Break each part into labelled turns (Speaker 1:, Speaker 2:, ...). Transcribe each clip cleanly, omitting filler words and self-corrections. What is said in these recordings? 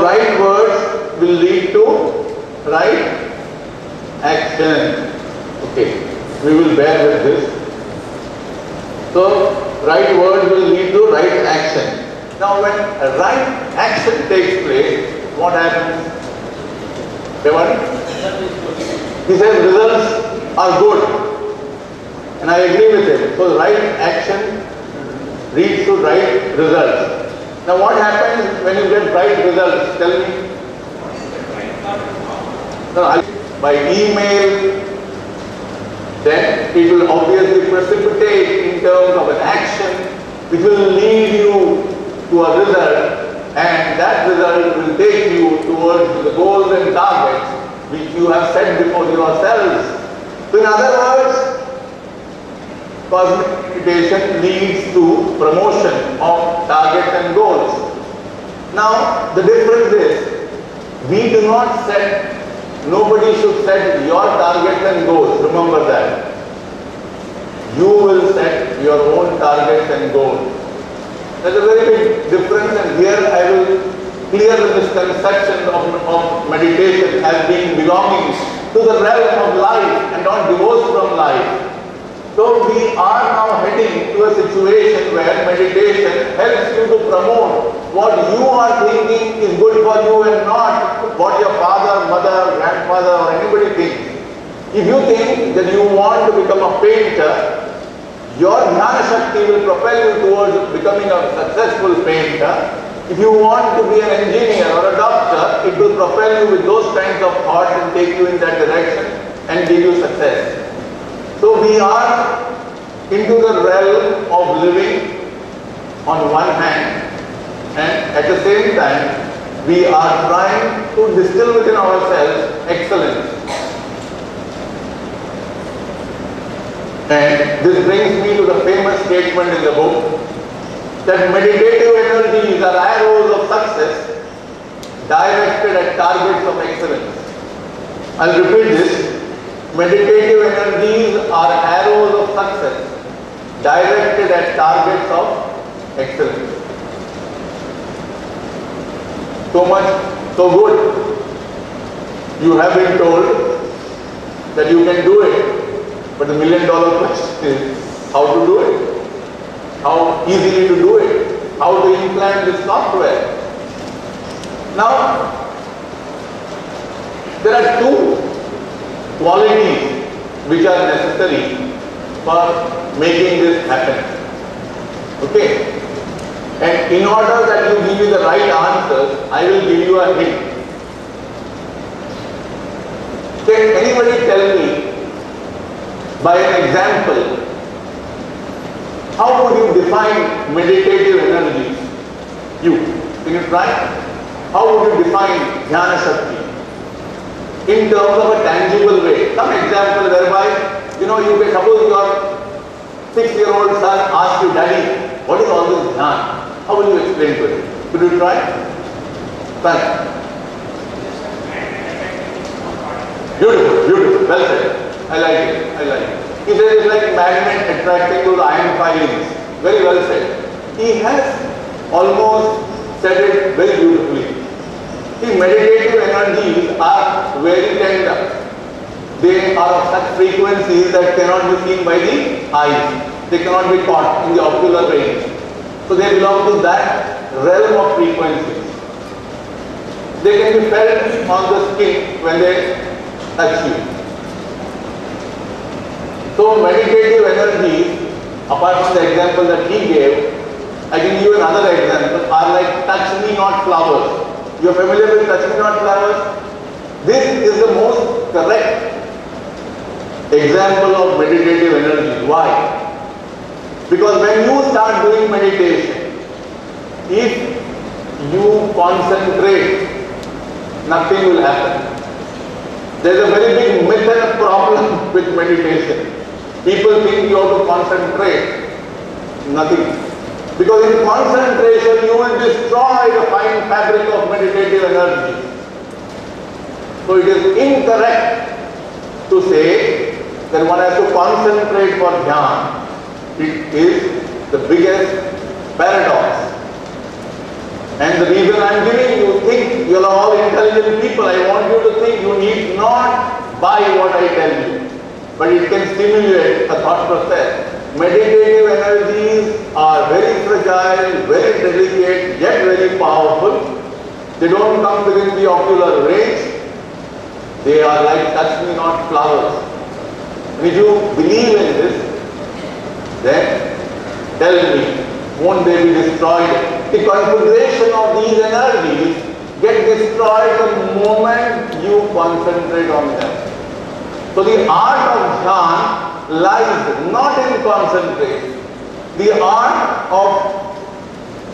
Speaker 1: right words will lead to right action. Okay, we will bear with this. So, right word will lead to right action. Now, when a right action takes place, what happens? Everyone? He says results are good. And I agree with him. So, right action leads to right results. Now, what happens when you get right results? Tell me. No, by email, then it will obviously precipitate in terms of an action which will lead you to a result, and that result will take you towards the goals and targets which you have set before yourselves. So in other words, cosmic meditation leads to promotion of targets and goals. Now the difference is, we do not set, nobody should set your targets and goals. Remember that. You will set your own targets and goals. There's a very big difference, and here I will clear the misconception of meditation as being belonging to the realm of life and not divorced from life. So we are now heading to a situation where meditation helps you to promote what you are thinking is good for you and not what your father, mother, grandfather or anybody thinks. If you think that you want to become a painter, your Dhyana Shakti will propel you towards becoming a successful painter. If you want to be an engineer or a doctor, it will propel you with those kinds of thoughts and take you in that direction and give you success. So we are into the realm of living on one hand, and at the same time we are trying to distill within ourselves excellence. And this brings me to the famous statement in the book that meditative energies are arrows of success directed at targets of excellence. I'll repeat this. Meditative energies are arrows of success directed at targets of excellence. So much, so good. You have been told that you can do it. But the $1 million question is how to do it, how easily to do it, how to implant this software. Now, there are two qualities which are necessary for making this happen. Okay? And in order that you give me the right answers, I will give you a hint. Can anybody tell me, by an example, how would you define meditative energies? You. Can you try? How would you define Dhyana Shakti? In terms of a tangible way. Some example whereby, you can suppose your 6-year-old son asks you, Daddy, what is all this Dhyan? How will you explain to him? Could you try? Fine. Beautiful, beautiful, well said. I like it, I like it. He says it's like magnet attracting those iron filings. Very well said. He has almost said it very beautifully. See, meditative energies are very tender. They are of such frequencies that cannot be seen by the eyes. They cannot be caught in the ocular range. So they belong to that realm of frequencies. They can be felt on the skin when they touch you. So meditative energies, apart from the example that he gave, I can give you another example, are like touch me not flowers. You are familiar with touch me not flowers? This is the most correct example of meditative energy. Why? Because when you start doing meditation, if you concentrate, nothing will happen. There is a very big myth and a problem with meditation. People think you have to concentrate. Nothing. Because in concentration you will destroy the fine fabric of meditative energy. So it is incorrect to say that one has to concentrate for Dhyan. It is the biggest paradox. And the reason I am giving you, think think you are all intelligent people. I want you to think you need not buy what I tell you. But it can stimulate a thought process. Meditative energies are very fragile, very delicate, yet very powerful. They don't come within the ocular range. They are like touch me not flowers. And if you believe in this, then tell me, won't they be destroyed? The configuration of these energies get destroyed the moment you concentrate on them. So the art of Dhyan lies not in concentration. The art of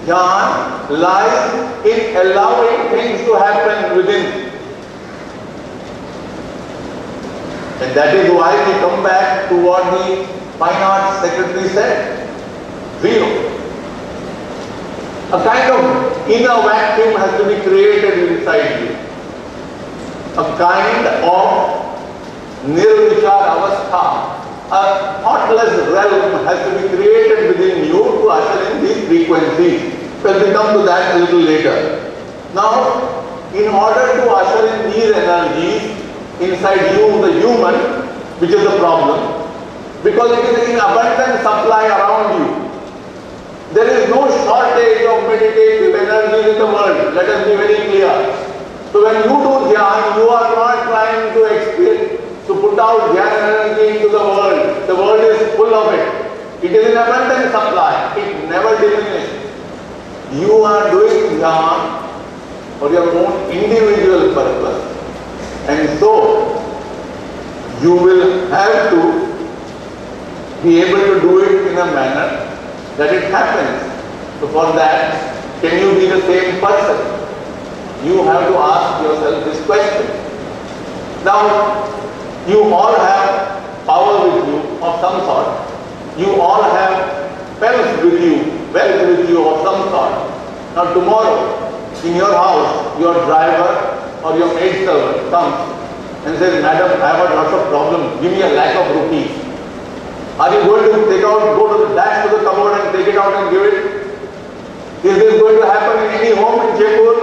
Speaker 1: Dhyan lies in allowing things to happen within. And that is why we come back to what the Fine Arts Secretary said. Zero. A kind of inner vacuum has to be created inside you. A kind of nirvichar avastha, a thoughtless realm has to be created within you to usher in these frequencies. Well, we come to that a little later. Now, in order to usher in these energies inside you, the human, which is the problem, because it is in abundant supply around you. There is no shortage of meditative energies in the world. Let us be very clear. So when you do Dhyan, you are not trying to experience, to put out Dhyan energy into the world. The world is full of it. It is in abundant supply. It never diminishes. You are doing Dhyan for your own individual purpose. And so, you will have to be able to do it in a manner that it happens. So for that, can you be the same person? You have to ask yourself this question. Now, you all have power with you of some sort. You all have wealth with you of some sort. Now tomorrow, in your house, your driver or your maid servant comes and says, Madam, I have got lots of problems. Give me a lakh of rupees. Are you going to take out, go to the dash to the cupboard and take it out and give it? Is this going to happen in any home in Chembur?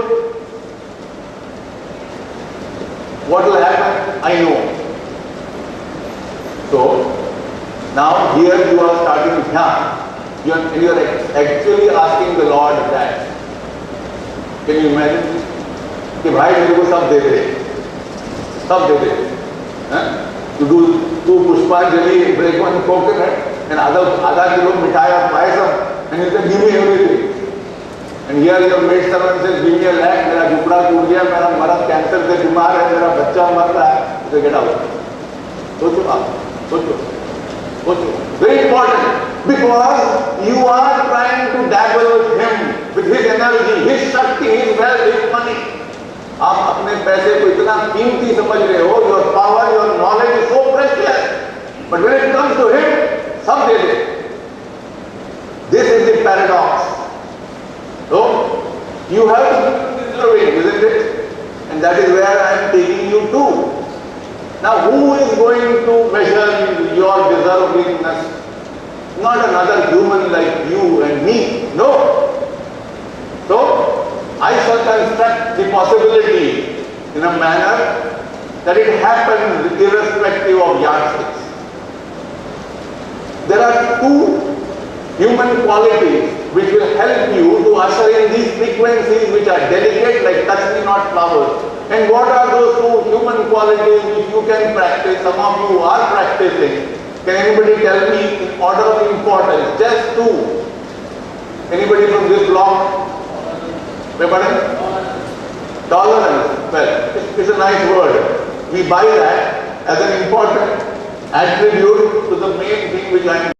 Speaker 1: What will happen? I know. So, now here you are starting Dhyan. You are actually asking the Lord that. Can you imagine? कि भाई मेरे को सब दे दे, सब दे दे. You do 2 pushpanjali, break 1 coconut, and other kilo mithai or payasam, and you say, give me everything. And here your maid servant says, give me a lakh, मेरा झुपड़ा टूट गया, मेरा मर्द कैंसर से बीमार है, मेरा बच्चा मर रहा है. You say, get out. सोचो आप, सोचो. Very important, because you are trying to dabble with him, with his energy, his shakti, his wealth, his money. आप अपने पैसे को इतना कीमती समझ रहे हो, your power, your knowledge is so precious. But when it comes to him, सब दे दे. This is the paradox. So, you have to be deserving, isn't it? And that is where I am taking you to. Now, who is going to measure your deservingness? Not another human like you and me. No. So, I shall construct the possibility in a manner that it happens irrespective of yardsticks. There are 2 human qualities which will help you to usher in these frequencies which are delicate, like touch me not flowers. And what are those 2 human qualities which you can practice? Some of you are practicing. Can anybody tell me in order of importance? Just 2. Anybody from this block? Tolerance. Well, it's a nice word. We buy that as an important attribute to the main thing which I am